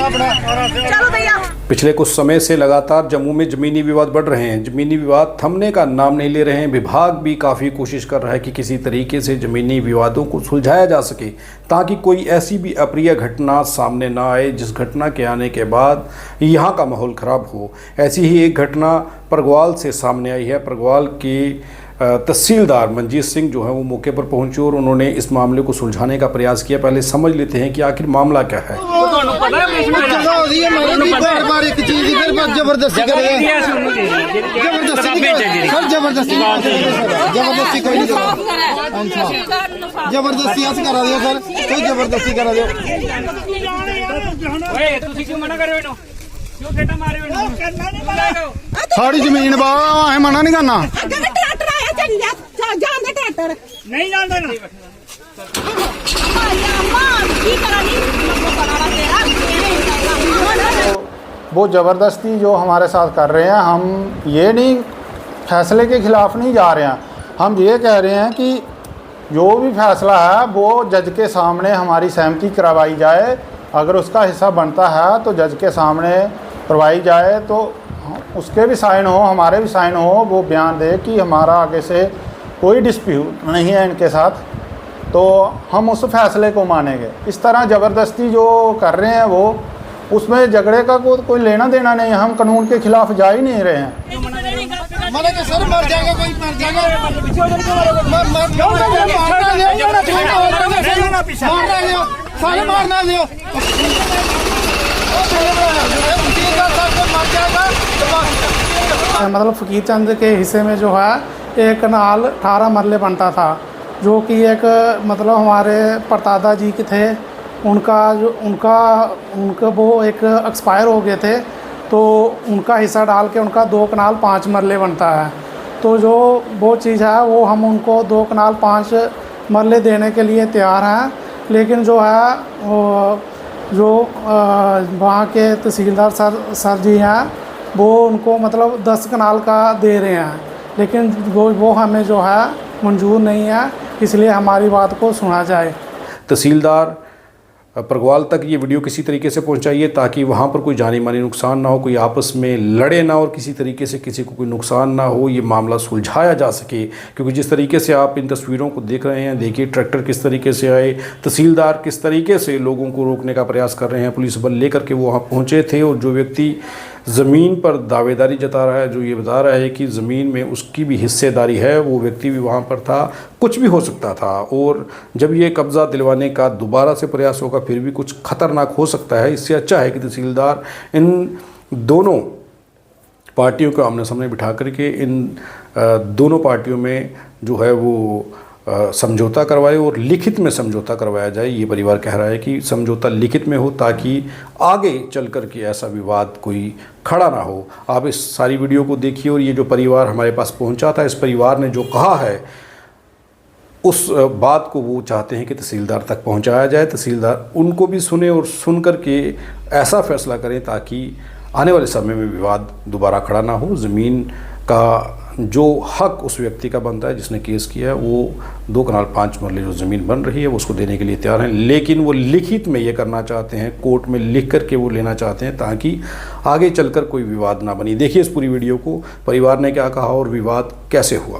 चलो भैया। पिछले कुछ समय से लगातार जम्मू में ज़मीनी विवाद बढ़ रहे हैं। ज़मीनी विवाद थमने का नाम नहीं ले रहे हैं। विभाग भी काफ़ी कोशिश कर रहा है कि किसी तरीके से ज़मीनी विवादों को सुलझाया जा सके, ताकि कोई ऐसी भी अप्रिय घटना सामने ना आए जिस घटना के आने के बाद यहाँ का माहौल ख़राब हो। ऐसी ही एक घटना परगवाल से सामने आई है। परगवाल की तहसीलदार मंजीत सिंह जो है वो मौके पर पहुंचे और उन्होंने इस मामले को सुलझाने का प्रयास किया। पहले समझ लेते हैं कि आखिर मामला क्या है। जबरदस्ती करा दियो सर, कोई जबरदस्ती करा दियो। साड़ी जमीन बाहर मना नहीं करना। नहीं जानता ना। वो ज़बरदस्ती जो हमारे साथ कर रहे हैं, हम ये नहीं फैसले के ख़िलाफ़ नहीं जा रहे हैं। हम ये कह रहे हैं कि जो भी फैसला है वो जज के सामने हमारी सहमति करवाई जाए। अगर उसका हिस्सा बनता है तो जज के सामने करवाई जाए, तो उसके भी साइन हो, हमारे भी साइन हो। वो बयान दे कि हमारा आगे से कोई डिस्प्यूट नहीं है इनके साथ, तो हम उस फैसले को मानेंगे। इस तरह ज़बरदस्ती जो कर रहे हैं वो, उसमें झगड़े का कोई लेना देना नहीं है। हम कानून के खिलाफ जा ही नहीं रहे हैं। सर मर जाएगा, कोई मर जाएगा। मतलब फ़कीर चंद के हिस्से में जो है एक कनाल 18 मरले बनता था, जो कि एक मतलब हमारे परदादा जी के थे। उनका वो एक एक्सपायर हो गए थे, तो उनका हिस्सा डाल के उनका 2 कनाल 5 मरले बनता है। तो जो वो चीज़ है वो हम उनको 2 कनाल 5 मरले देने के लिए तैयार हैं। लेकिन जो है जो वहाँ के तहसीलदार सर जी हैं, वो उनको मतलब 10 कनाल का दे रहे हैं, लेकिन वो हमें जो है मंजूर नहीं है। इसलिए हमारी बात को सुना जाए। तहसीलदार परगवाल तक ये वीडियो किसी तरीके से पहुंचाइए, ताकि वहाँ पर कोई जानी मानी नुकसान ना हो, कोई आपस में लड़े ना और किसी तरीके से किसी को कोई नुकसान ना हो, ये मामला सुलझाया जा सके। क्योंकि जिस तरीके से आप इन तस्वीरों को देख रहे हैं, देखिए ट्रैक्टर किस तरीके से आए, तहसीलदार किस तरीके से लोगों को रोकने का प्रयास कर रहे हैं, पुलिस बल लेकर के वो वहाँ पहुँचे थे। और जो व्यक्ति ज़मीन पर दावेदारी जता रहा है, जो ये बता रहा है कि ज़मीन में उसकी भी हिस्सेदारी है, वो व्यक्ति भी वहाँ पर था। कुछ भी हो सकता था, और जब ये कब्ज़ा दिलवाने का दोबारा से प्रयास होगा फिर भी कुछ खतरनाक हो सकता है। इससे अच्छा है कि तहसीलदार इन दोनों पार्टियों को आमने सामने बिठा करके इन दोनों पार्टियों में जो है वो समझौता करवाए और लिखित में समझौता करवाया जाए। ये परिवार कह रहा है कि समझौता लिखित में हो, ताकि आगे चल कर के ऐसा विवाद कोई खड़ा ना हो। आप इस सारी वीडियो को देखिए, और ये जो परिवार हमारे पास पहुंचा था, इस परिवार ने जो कहा है उस बात को वो चाहते हैं कि तहसीलदार तक पहुंचाया जाए। तहसीलदार उनको भी सुने और सुन कर के ऐसा फैसला करें ताकि आने वाले समय में विवाद दोबारा खड़ा ना हो। ज़मीन का जो हक उस व्यक्ति का बनता है जिसने केस किया है, वो 2 कनाल 5 मरले जो ज़मीन बन रही है वो उसको देने के लिए तैयार हैं। लेकिन वो लिखित में ये करना चाहते हैं, कोर्ट में लिख करके वो लेना चाहते हैं, ताकि आगे चलकर कोई विवाद ना बनी। देखिए इस पूरी वीडियो को, परिवार ने क्या कहा और विवाद कैसे हुआ।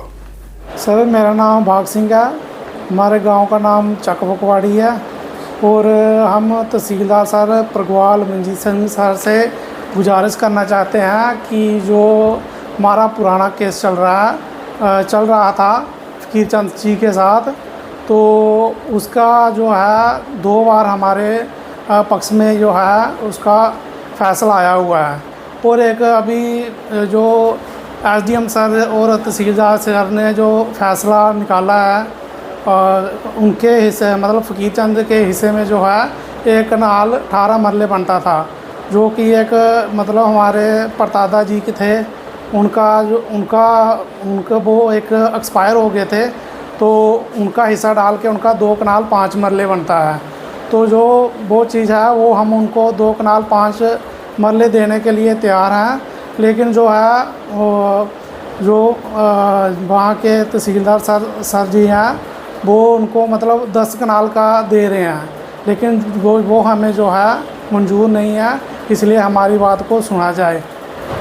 सर मेरा नाम भाग सिंह है, हमारे गांव का नाम चकबकवाड़ी है, और हम तहसीलदार सर परगवाल मंजीत सिंह सर से गुजारिश करना चाहते हैं कि जो हमारा पुराना केस चल रहा था फ़कीर चंद जी के साथ, तो उसका जो है 2 बार हमारे पक्ष में जो है उसका फ़ैसला आया हुआ है। और एक अभी जो एसडीएम सर और तहसीलदार सर ने जो फ़ैसला निकाला है, उनके हिस्से मतलब फ़कीर चंद के हिस्से में जो है एक कनाल 18 मरले बनता था, जो कि एक मतलब हमारे परदादा जी के थे। उनका वो एक एक्सपायर हो गए थे, तो उनका हिस्सा डाल के उनका 2 कनाल 5 मरले बनता है। तो जो वो चीज़ है वो हम उनको 2 कनाल 5 मरले देने के लिए तैयार हैं। लेकिन जो है जो वहाँ के तहसीलदार सर जी हैं, वो उनको मतलब 10 कनाल का दे रहे हैं, लेकिन वो हमें जो है मंजूर नहीं है, इसलिए हमारी बात को सुना जाए।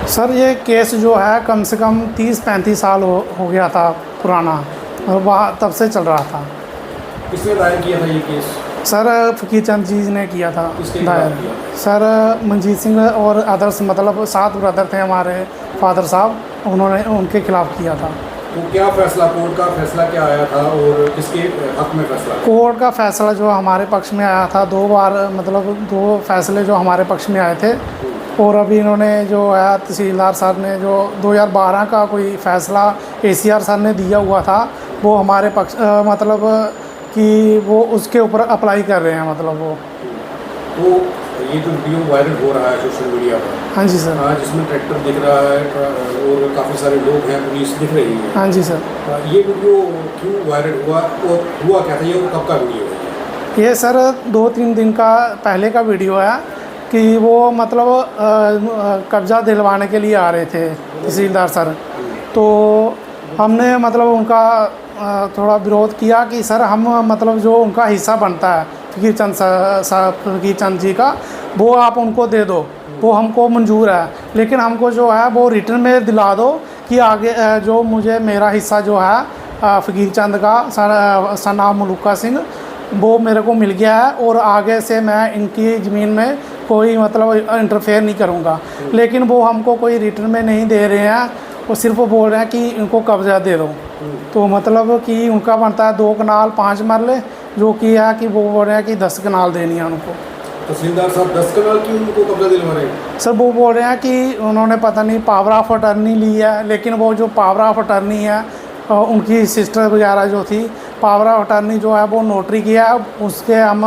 सर ये केस जो है कम से कम 30-35 साल हो गया था पुराना, और वहाँ तब से चल रहा था। किसने दायर किया था ये केस? सर फ़कीर चंद जी ने किया था किसके खिलाफ दायर। किया? सर मंजीत सिंह और अदर्स, मतलब 7 ब्रदर थे हमारे फादर साहब, उन्होंने उनके खिलाफ़ किया था। तो क्या फैसला, कोर्ट का फैसला क्या आया था और किसके हक में फैसला? कोर्ट का फैसला जो हमारे पक्ष में आया था 2 बार, मतलब 2 फैसले जो हमारे पक्ष में आए थे। और अभी इन्होंने जो है तहसीलदार साहब ने जो 2012 का कोई फ़ैसला ACR सर ने दिया हुआ था, वो हमारे पक्ष मतलब कि वो उसके ऊपर अप्लाई कर रहे हैं, मतलब वो। तो ये जो वीडियो वायरल हो रहा है सोशल मीडिया पर, हाँ जी सर। जिसमें ट्रैक्टर दिख रहा है और काफ़ी सारे लोग हैं, पुलिस दिख रही है, हाँ जी सर। ये वीडियो क्यों वायरल हुआ और हुआ क्या था, ये और कब का वीडियो है? ये सर 2-3 दिन का पहले का वीडियो है कि वो मतलब कब्ज़ा दिलवाने के लिए आ रहे थे तहसीलदार सर। तो हमने मतलब उनका थोड़ा विरोध किया कि सर हम मतलब जो उनका हिस्सा बनता है फ़कीर चंद जी का, वो आप उनको दे दो, वो हमको मंजूर है, लेकिन हमको जो है वो रिटर्न में दिला दो कि आगे जो मुझे मेरा हिस्सा जो है फ़कीर चंद का सन ऑफ मलूका सिंह, वो मेरे को मिल गया है और आगे से मैं इनकी ज़मीन में कोई मतलब इंटरफेयर नहीं करूँगा। लेकिन वो हमको कोई रिटर्न में नहीं दे रहे हैं, वो सिर्फ बोल रहे हैं कि इनको कब्ज़ा दे दो। तो मतलब कि उनका बनता है 2 कनाल 5 मरले, जो कि है कि वो बोल रहे हैं कि 10 कनाल देनी है उनको। तहसीलदार साहब 10 कनाल क्यों उनको कब्जा दिलवा रहे हैं? सर वो बोल रहे हैं कि उन्होंने पता नहीं पावर ऑफ अटर्नी ली है, लेकिन वो जो पावर ऑफ अटर्नी है उनकी सिस्टर वगैरह जो थी, पावर ऑफ अटर्नी जो है वो नोटरी किया है, उसके हम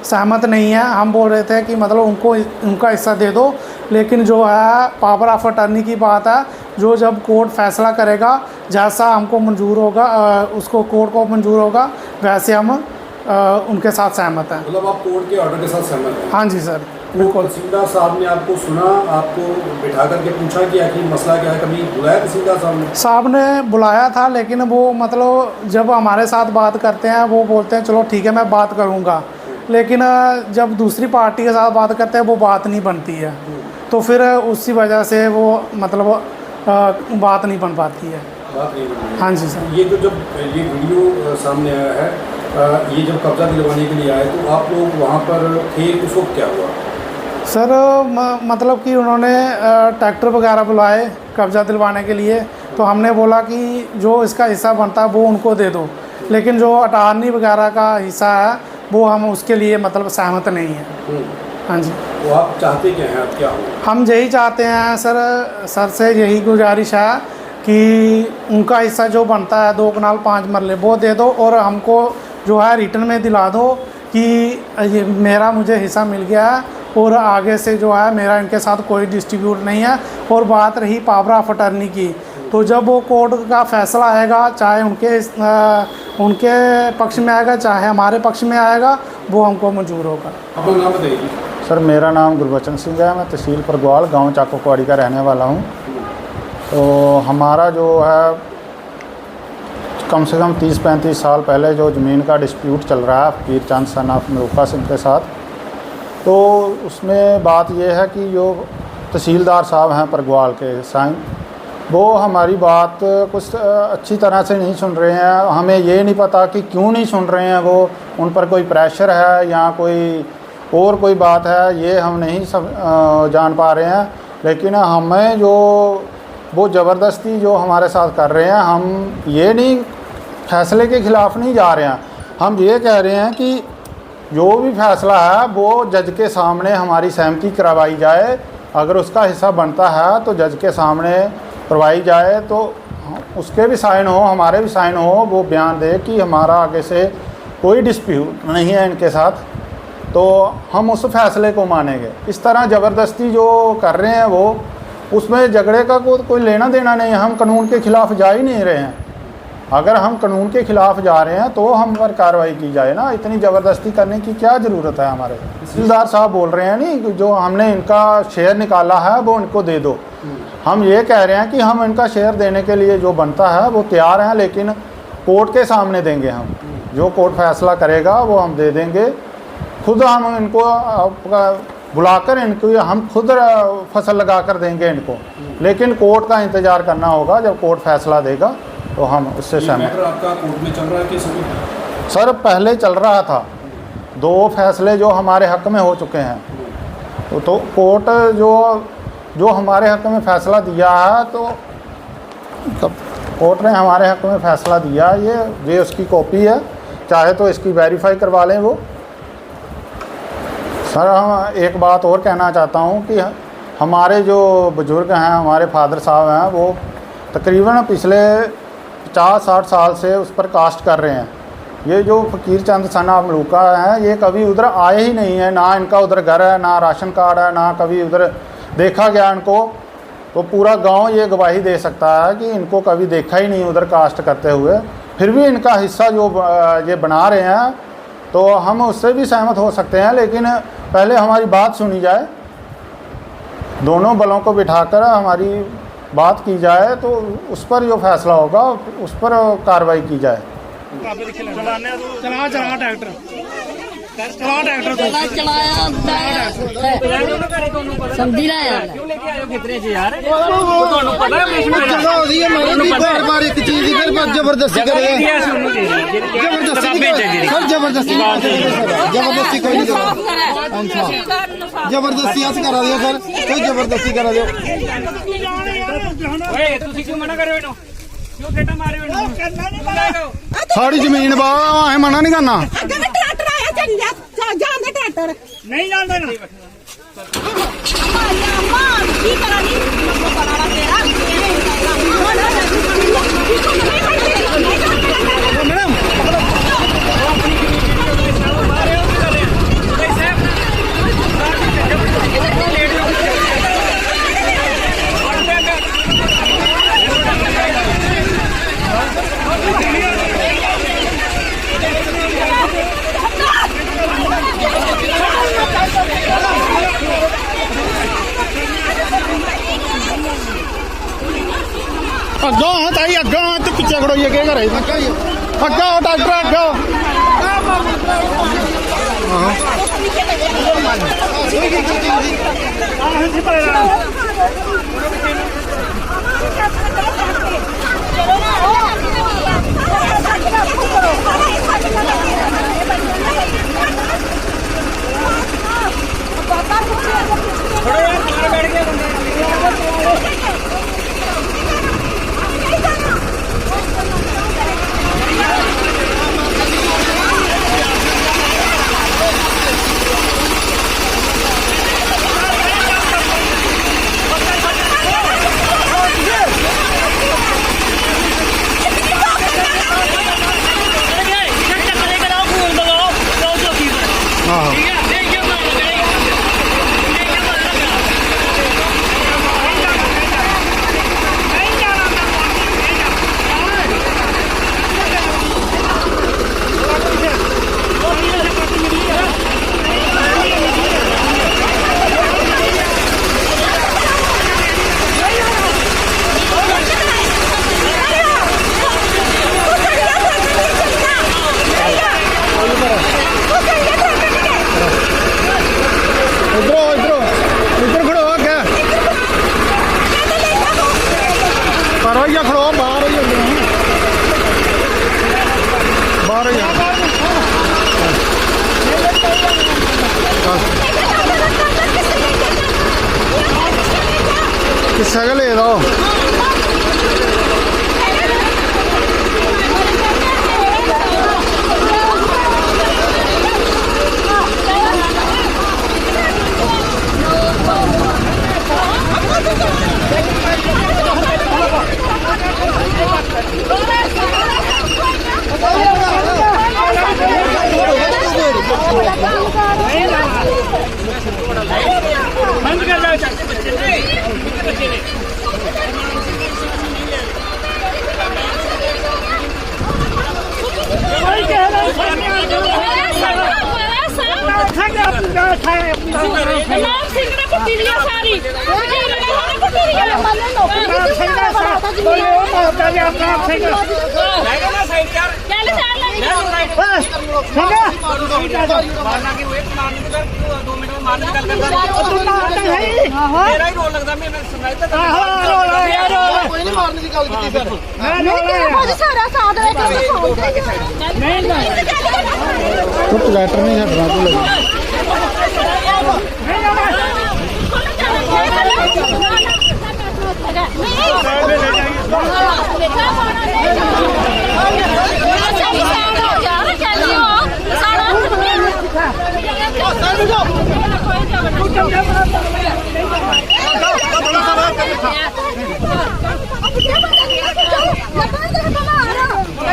सहमत नहीं है। हम बोल रहे थे कि मतलब उनको उनका हिस्सा दे दो, लेकिन जो है पावर ऑफ अटर्नी की बात है, जो जब कोर्ट फैसला करेगा, जैसा हमको मंजूर होगा उसको कोर्ट को मंजूर होगा, वैसे हम उनके साथ सहमत हैं। मतलब आप कोर्ट के ऑर्डर के साथ सहमत हैं? हाँ जी सर, तो बिल्कुल। तहसीलदार साहब ने आपको सुना, आपको बिठा करके पूछा कि आखिर मसला क्या है? कभी बुलाया तहसीलदार साहब ने? बुलाया था, लेकिन वो मतलब जब हमारे साथ बात करते हैं वो बोलते हैं चलो ठीक है मैं बात करूँगा, लेकिन जब दूसरी पार्टी के साथ बात करते हैं वो बात नहीं बनती है, तो फिर उसी वजह से वो मतलब बात नहीं बन पाती है। बात नहीं बनी है। हाँ जी सर। ये जब ये वीडियो सामने आया है, ये जब कब्जा दिलवाने के लिए आए तो आप लोग वहाँ पर थे, उस वक्त क्या हुआ? सर मतलब कि उन्होंने ट्रैक्टर वगैरह बुलाए कब्जा दिलवाने के लिए, तो हमने बोला कि जो इसका हिस्सा बनता है वो उनको दे दो, लेकिन जो अटारनी वगैरह का हिस्सा है वो हम उसके लिए मतलब सहमत नहीं है। हाँ जी। तो आप चाहते क्या हैं, आप क्या हो? हम यही चाहते हैं सर से यही गुजारिश है कि उनका हिस्सा जो बनता है 2 कनाल 5 मरले वो दे दो, और हमको जो है रिटर्न में दिला दो कि ये मेरा मुझे हिस्सा मिल गया है और आगे से जो है मेरा इनके साथ कोई डिस्ट्रीब्यूट नहीं है। और बात रही पावर ऑफ अटर्नी की, तो जब वो कोर्ट का फैसला आएगा, चाहे उनके पक्ष में आएगा चाहे हमारे पक्ष में आएगा, वो हमको मंजूर होगा। अपना नाम बताइए। सर मेरा नाम गुरबचन सिंह है, मैं तहसील परगवाल गांव चाकोकवाड़ी का रहने वाला हूं। तो हमारा जो है कम से कम 30-35 साल पहले जो ज़मीन का डिस्प्यूट चल रहा है फ़कीर चंद सन ऑफ मलूका सिंह के साथ, तो उसमें बात यह है कि जो तहसीलदार साहब हैं परगवाल के साईं, वो हमारी बात कुछ अच्छी तरह से नहीं सुन रहे हैं। हमें ये नहीं पता कि क्यों नहीं सुन रहे हैं, वो उन पर कोई प्रेशर है या कोई बात है, ये हम नहीं जान पा रहे हैं। लेकिन हमें जो वो ज़बरदस्ती जो हमारे साथ कर रहे हैं, हम ये नहीं फैसले के ख़िलाफ़ नहीं जा रहे हैं, हम ये कह रहे हैं कि जो भी फैसला है वो जज के सामने हमारी सहमति करवाई जाए। अगर उसका हिस्सा बनता है तो जज के सामने करवाई जाए, तो उसके भी साइन हो, हमारे भी साइन हो, वो बयान दे कि हमारा आगे से कोई डिस्प्यूट नहीं है इनके साथ, तो हम उस फैसले को मानेंगे। इस तरह ज़बरदस्ती जो कर रहे हैं वो, उसमें झगड़े का कोई लेना देना नहीं है। हम कानून के ख़िलाफ़ जा ही नहीं रहे हैं। अगर हम कानून के ख़िलाफ़ जा रहे हैं तो हम पर कार्रवाई की जाए ना, इतनी ज़बरदस्ती करने की क्या ज़रूरत है हमारे। तहसीलदार साहब बोल रहे हैं नहीं, जो हमने इनका शेयर निकाला है वो इनको दे दो। हम ये कह रहे हैं कि हम इनका शेयर देने के लिए जो बनता है वो तैयार हैं, लेकिन कोर्ट के सामने देंगे। हम जो कोर्ट फैसला करेगा वो हम दे देंगे। खुद हम इनको बुलाकर इनको हम खुद फसल लगा कर देंगे इनको, लेकिन कोर्ट का इंतज़ार करना होगा। जब कोर्ट फैसला देगा तो हम उससे सहमत। आपका कोर्ट में चल रहा है कि सर पहले चल रहा था, 2 फैसले जो हमारे हक़ में हो चुके हैं, तो कोर्ट जो हमारे हक़ में फ़ैसला दिया है, तो कोर्ट ने हमारे हक़ में फ़ैसला दिया, ये उसकी कॉपी है, चाहे तो इसकी वेरीफाई करवा लें वो। सर हम एक बात और कहना चाहता हूँ कि हमारे जो बुज़ुर्ग हैं, हमारे फादर साहब हैं, वो तकरीबन पिछले 50-60 साल से उस पर कास्ट कर रहे हैं। ये जो फ़कीर चंद सना मलूका हैं, ये कभी उधर आए ही नहीं है, ना इनका उधर घर है, ना राशन कार्ड है, ना कभी उधर देखा गया इनको। तो पूरा गांव ये गवाही दे सकता है कि इनको कभी देखा ही नहीं उधर कास्ट करते हुए, फिर भी इनका हिस्सा जो ये बना रहे हैं, तो हम उससे भी सहमत हो सकते हैं। लेकिन पहले हमारी बात सुनी जाए, दोनों बलों को बिठाकर हमारी बात की जाए, तो उस पर जो फैसला होगा उस पर कार्रवाई की जाए। चला ट्रैक्टर समझी रहा यार क्यों लेके आयो कितने से यार ਤੁਹਾਨੂੰ ਪਤਾ ਹੈ जगह हो रही है मैंने भी बार बार एक चीज ही फिर जबरदस्ती कर रहे हैं सर जबरदस्ती कोई नहीं करो जबरदस्ती आज करा दिया सर कोई जबरदस्ती करा दियो ਓਏ ਤੁਸੀਂ ਕਿਉਂ ਮਨਾ ਕਰ ਰਹੇ ਹੋ ਕਿਉਂ ਠੇਟਾ ਮਾਰੇ ਹੋ ਇਹਨੂੰ ਕਰਨਾ ਨਹੀਂ साड़ी जमीन बा है मना नहीं करना। ट्रैक्टर आया चल जा जान ट्रैक्टर ਨਹੀਂ ਜਾਣਦਾ ਨਾ अम्मा की करानी बनाना तेरा अग्गा ताई अग्गा तो पीछे खड़ो ये क्या करे अग्गा डॉक्टर अग्गा सगल ले दो बंद कर जाओ चाचे बच्चे ने बच्चे ने कोई कह रहा है सामने आ जाओ सिंगड़ा पट्टी लिया सारी साइड यार मारना की हुए मारने की 2 मिनट में मारने की गल करदा तेरा ही रोल लगदा मैं सुनाई तो कोई नहीं मारने की गल की सर सारा साथ नहीं तो ट्रैक्टर नहीं छड़ना तू लगी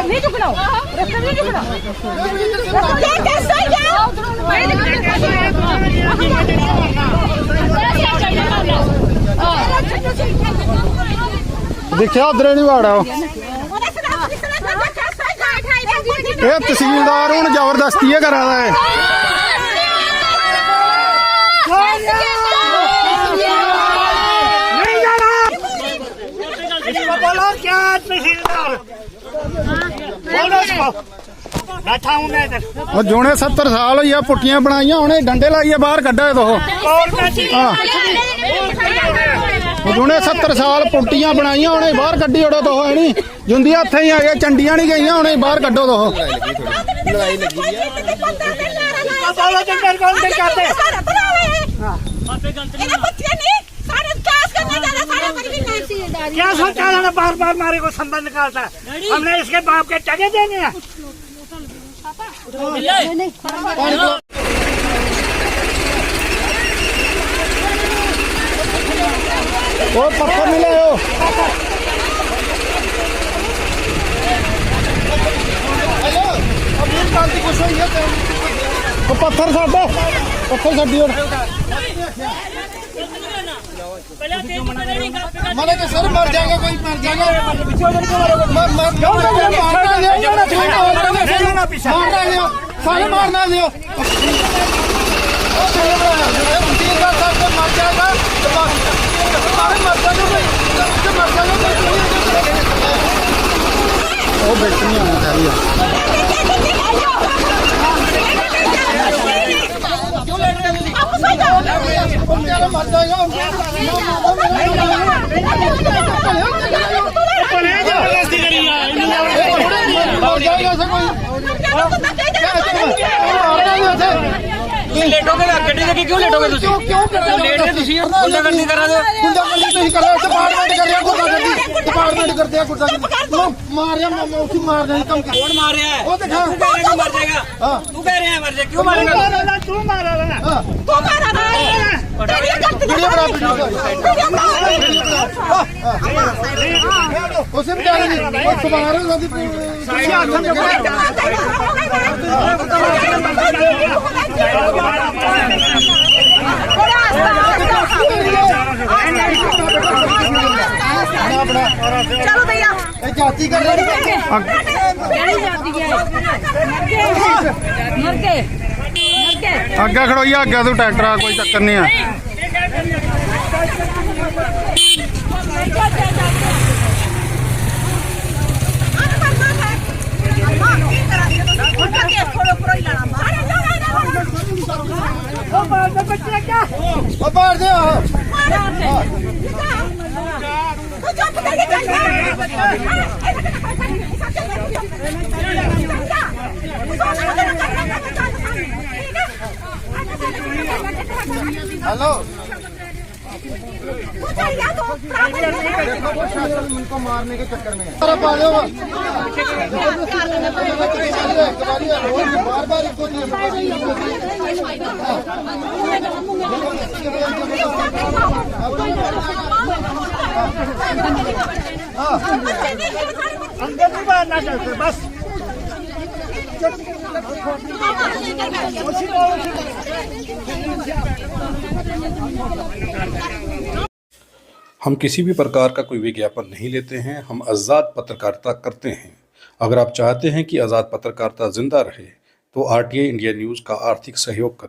नहीं टुकड़ाओ रास्ता नहीं टुकड़ाओ क्या कैसा देखिया उधर नहीं वाड़ा ये तहसीलदार हूँ जबरदस्ती करा है बोलो क्या तहसीलदार बोलो इसको बैठा हूं मैं इधर और जोने 70 साल हुई पुट्टियां बनाइया उन्हें डंडे लाइए बाहर कड्ढा तो जोने 70 साल पुट्टियां बनाइया उन्हें बाहर कड्ढी ओड़ो तो है नी जुंदियां हथे ही आ गया चंडियां नहीं गई उन्हें बाहर कड्ढो तो लड़ाई लगी है बोलो जंगल कौन से कहते क्या सोचा है बार बार मारे को संबंध निकालता है हमने इसके बाप के टके देने हैं वो पत्थर मिले हो वो पत्थर साडे पत्थर छड्डी और मैंने तो सर मर जाएगा कोई मर जाएगा सारे मारना दियो मर जाएगा वो बेचनी होनी चाहिए मर जाएगा लेटोगे गड्डी देखी क्यों लेटोगे तुसी लेट के तुसी गुंडागर्दी करा दो गुंडागर्दी तुसी कर रहे हो डिपार्टमेंट कर रहा गुंडागर्दी डिपार्टमेंट करते हैं गुंडागर्दी मारिया मामा उसी मार रहे कम कौन मार रहा है वो देखा तू कह रहा है मर जाएगा तू कह रहा है मर जाएगा क्यों मारेगा तू मार रहा है तू मारा रहा है वीडियो बना उसे भी डाल दी तुम्हारे चलो भैया जाति कर रहे अगे खड़ोइए अगे तू ट्रैक्टर कोई चक्कर नहीं है बाहर दे हेलो उनको मारने के चक्कर में बार बार अंदर नहीं मारना चाहते बस हम किसी भी प्रकार का कोई विज्ञापन नहीं लेते हैं, हम आज़ाद पत्रकारिता करते हैं। अगर आप चाहते हैं कि आज़ाद पत्रकारिता जिंदा रहे तो RTI इंडिया न्यूज़ का आर्थिक सहयोग करें।